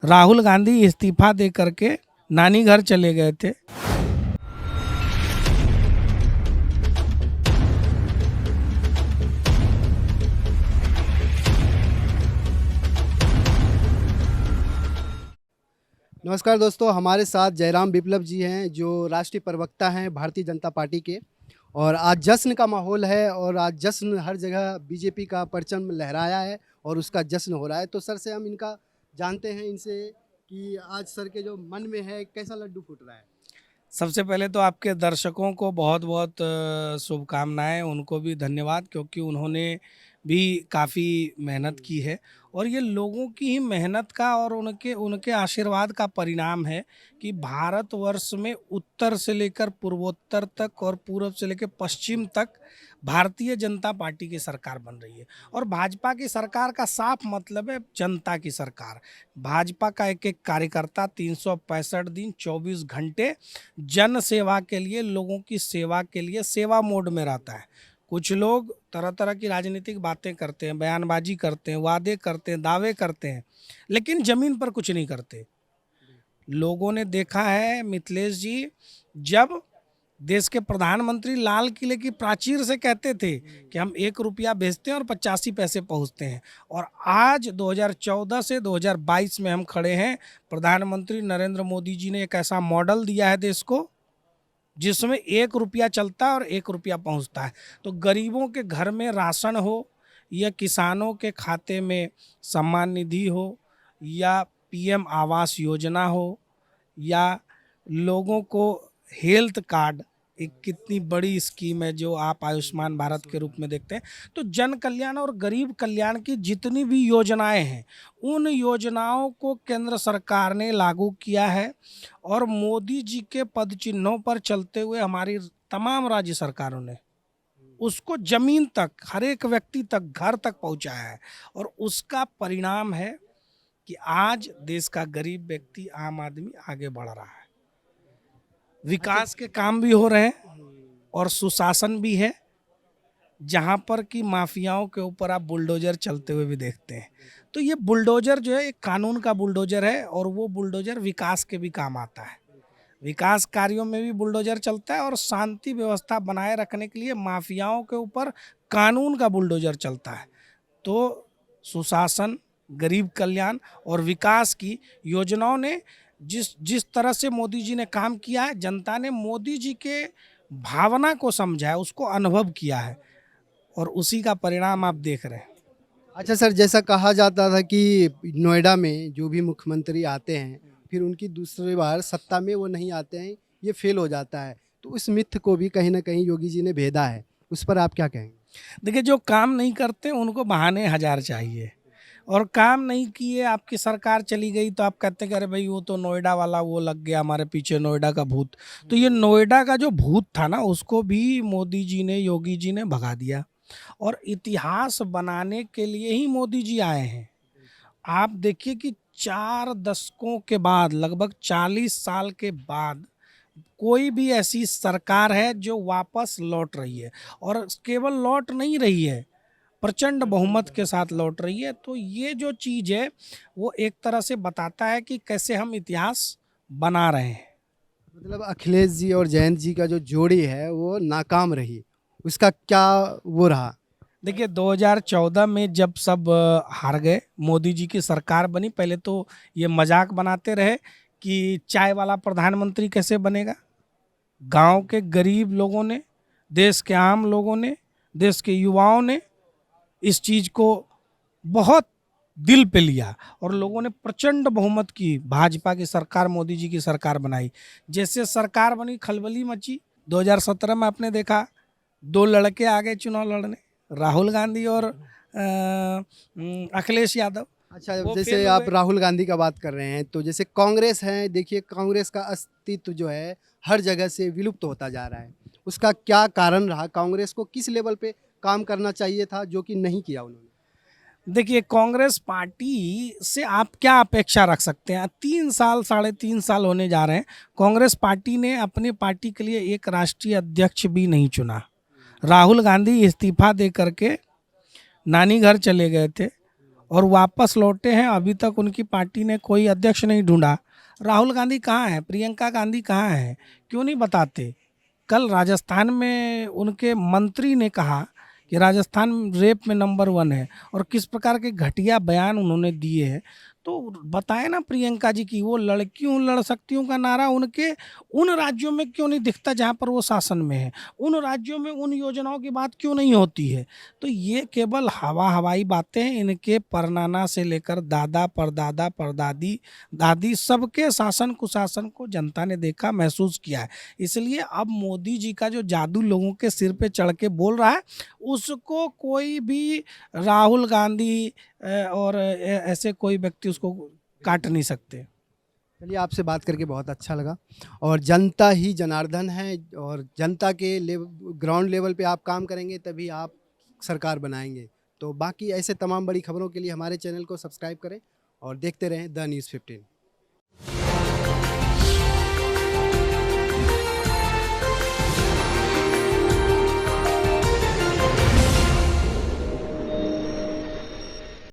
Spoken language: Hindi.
राहुल गांधी इस्तीफा दे करके नानी घर चले गए थे। नमस्कार दोस्तों, हमारे साथ जयराम विप्लव जी हैं जो राष्ट्रीय प्रवक्ता हैं भारतीय जनता पार्टी के। और आज जश्न का माहौल है और आज जश्न हर जगह बीजेपी का परचम लहराया है और उसका जश्न हो रहा है। तो सर से हम इनका जानते हैं इनसे कि आज सर के जो मन में है कैसा लड्डू फूट रहा है। सबसे पहले तो आपके दर्शकों को बहुत बहुत शुभकामनाएं, उनको भी धन्यवाद क्योंकि उन्होंने भी काफ़ी मेहनत की है और ये लोगों की ही मेहनत का और उनके उनके आशीर्वाद का परिणाम है कि भारतवर्ष में उत्तर से लेकर पूर्वोत्तर तक और पूर्व से लेकर पश्चिम तक भारतीय जनता पार्टी की सरकार बन रही है। और भाजपा की सरकार का साफ मतलब है जनता की सरकार। भाजपा का एक एक कार्यकर्ता 365 दिन 24 घंटे जन सेवा के लिए, लोगों की सेवा के लिए सेवा मोड में रहता है। कुछ लोग तरह तरह की राजनीतिक बातें करते हैं, बयानबाजी करते हैं, वादे करते हैं, दावे करते हैं, लेकिन ज़मीन पर कुछ नहीं करते। लोगों ने देखा है मिथिलेश जी, जब देश के प्रधानमंत्री लाल किले की प्राचीर से कहते थे कि हम 1 रुपया भेजते हैं और 85 पैसे पहुंचते हैं, और आज 2014 से 2022 में हम खड़े हैं। प्रधानमंत्री नरेंद्र मोदी जी ने एक ऐसा मॉडल दिया है देश को जिसमें 1 रुपया चलता है और 1 रुपया पहुंचता है। तो गरीबों के घर में राशन हो या किसानों के खाते में सम्मान निधि हो या पीएम आवास योजना हो या लोगों को हेल्थ कार्ड, एक कितनी बड़ी स्कीम है जो आप आयुष्मान भारत के रूप में देखते हैं। तो जन कल्याण और गरीब कल्याण की जितनी भी योजनाएं हैं उन योजनाओं को केंद्र सरकार ने लागू किया है और मोदी जी के पद चिन्हों पर चलते हुए हमारी तमाम राज्य सरकारों ने उसको जमीन तक, हर एक व्यक्ति तक, घर तक पहुंचाया है। और उसका परिणाम है कि आज देश का गरीब व्यक्ति, आम आदमी आगे बढ़ रहा है। विकास के काम भी हो रहे हैं और सुशासन भी है, जहां पर कि माफियाओं के ऊपर आप बुलडोजर चलते हुए भी देखते हैं। तो ये बुलडोजर जो है एक कानून का बुलडोजर है और वो बुलडोजर विकास के भी काम आता है। विकास कार्यों में भी बुलडोजर चलता है और शांति व्यवस्था बनाए रखने के लिए माफियाओं के ऊपर कानून का बुलडोजर चलता है। तो सुशासन, गरीब कल्याण और विकास की योजनाओं ने जिस तरह से मोदी जी ने काम किया है, जनता ने मोदी जी के भावना को समझा है, उसको अनुभव किया है और उसी का परिणाम आप देख रहे हैं। अच्छा सर, जैसा कहा जाता था कि नोएडा में जो भी मुख्यमंत्री आते हैं फिर उनकी दूसरी बार सत्ता में वो नहीं आते हैं, ये फेल हो जाता है। तो उस मिथ को भी कहीं ना कहीं योगी जी ने भेदा है, उस पर आप क्या कहेंगे? देखिए, जो काम नहीं करते उनको बहाने हजार चाहिए, और काम नहीं किए, आपकी सरकार चली गई तो आप कहते हैं कि अरे भाई वो तो नोएडा वाला वो लग गया हमारे पीछे, नोएडा का भूत। तो ये नोएडा का जो भूत था ना, उसको भी मोदी जी ने, योगी जी ने भगा दिया और इतिहास बनाने के लिए ही मोदी जी आए हैं। आप देखिए कि 4 दशकों के बाद, लगभग 40 साल के बाद कोई भी ऐसी सरकार है जो वापस लौट रही है, और केवल लौट नहीं रही है, प्रचंड बहुमत के साथ लौट रही है। तो ये जो चीज़ है वो एक तरह से बताता है कि कैसे हम इतिहास बना रहे हैं। मतलब अखिलेश जी और जयंत जी का जो जोड़ी है वो नाकाम रही, उसका क्या वो रहा? देखिए, 2014 में जब सब हार गए, मोदी जी की सरकार बनी, पहले तो ये मजाक बनाते रहे कि चाय वाला प्रधानमंत्री कैसे बनेगा। गांव के गरीब लोगों ने, देश के आम लोगों ने, देश के युवाओं ने इस चीज़ को बहुत दिल पे लिया और लोगों ने प्रचंड बहुमत की भाजपा की सरकार, मोदी जी की सरकार बनाई। जैसे सरकार बनी, खलबली मची। 2017 में आपने देखा 2 लड़के आ गए चुनाव लड़ने, राहुल गांधी और अखिलेश यादव। अच्छा, वो जैसे फेल आप हुए। राहुल गांधी का बात कर रहे हैं तो जैसे कांग्रेस है, देखिए कांग्रेस का अस्तित्व जो है हर जगह से विलुप्त होता जा रहा है। उसका क्या कारण रहा? कांग्रेस को किस लेवल पे काम करना चाहिए था जो कि नहीं किया उन्होंने? देखिए, कांग्रेस पार्टी से आप क्या अपेक्षा रख सकते हैं? 3 साल, 3.5 साल होने जा रहे हैं, कांग्रेस पार्टी ने अपनी पार्टी के लिए एक राष्ट्रीय अध्यक्ष भी नहीं चुना। राहुल गांधी इस्तीफा दे करके नानी घर चले गए थे और वापस लौटे हैं। अभी तक उनकी पार्टी ने कोई अध्यक्ष नहीं ढूंढा। राहुल गांधी कहाँ है, प्रियंका गांधी कहाँ है, क्यों नहीं बताते? कल राजस्थान में उनके मंत्री ने कहा कि राजस्थान रेप में नंबर 1 है, और किस प्रकार के घटिया बयान उन्होंने दिए हैं। तो बताए ना प्रियंका जी की वो लड़कियों लड़ सकती हूँ का नारा उनके उन राज्यों में क्यों नहीं दिखता जहाँ पर वो शासन में है? उन राज्यों में उन योजनाओं की बात क्यों नहीं होती है? तो ये केवल हवाई बातें हैं। इनके परनाना से लेकर दादा परदादा परदादी दादी सबके शासन कुशासन को जनता ने देखा, महसूस किया है। इसलिए अब मोदी जी का जो जादू लोगों के सिर पे चढ़ के बोल रहा है, उसको कोई भी राहुल गांधी और ऐसे कोई व्यक्ति उसको काट नहीं सकते। चलिए, आपसे बात करके बहुत अच्छा लगा। और जनता ही जनार्दन है, और जनता के ग्राउंड लेवल पे आप काम करेंगे तभी आप सरकार बनाएंगे। तो बाकी ऐसे तमाम बड़ी खबरों के लिए हमारे चैनल को सब्सक्राइब करें और देखते रहें द न्यूज़ 15।